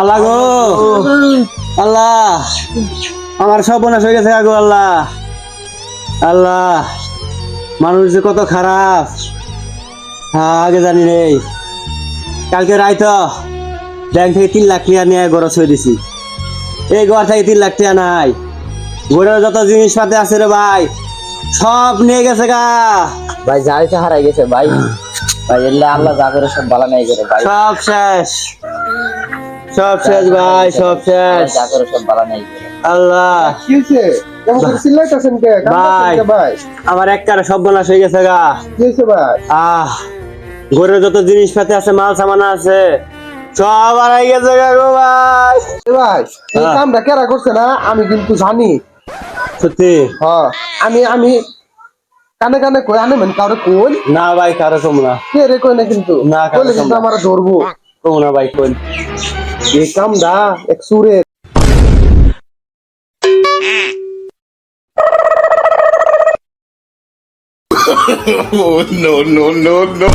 আল্লাহ গো, আল্লাহ আমার সব বোনাস হয়ে গেছে গো আল্লাহ। আল্লাহ মানুষ যে কত খারাপ, আগে জানি রে। কালকে রাইতো ব্যাংক থেকে 3 লাখ টাকা নিয়ে ঘর ছুঁয়ে দিছি। এই ঘর থেকে 3 লাখ টাকা নাই, ঘরের যত জিনিসপাতি আছে রে ভাই সব নিয়ে গেছে গা। ভাই যাইতে হারাই গেছে ভাই। ভাই এলে আল্লাহ যা করে সব ভালো নাই করে ভাই। সব শেষ, সব শেষ ভাই, সব শেষ। যা করে সব ভালো নাই করে। আল্লাহ কি হইছে? কেমন করে চিল্লাইতাছেন কে? ভাই কাঁদতাছেন কে ভাই? আমার একবারে সব বোনাস হয়ে গেছে গা। কি হইছে ভাই? ঘরের যত জিনিসপাতি আছে, মাল সামান আছে, সব হারাই গেছে গা গো ভাই। এ ভাই, এই কামটা কেরা করছে না আমি কিন্তু জানি। সত্যি? হ্যাঁ, আমি কানে কানে কই আনে মানে কাউরে কই না ভাই কারো কম না, কে রে কই না কিন্তু না, কারো কইলে কিন্তু সম্ভব। আমার ধরবো। কম না ভাই কোন। এই কামটা এক সুরে Oh, no, no, no, no.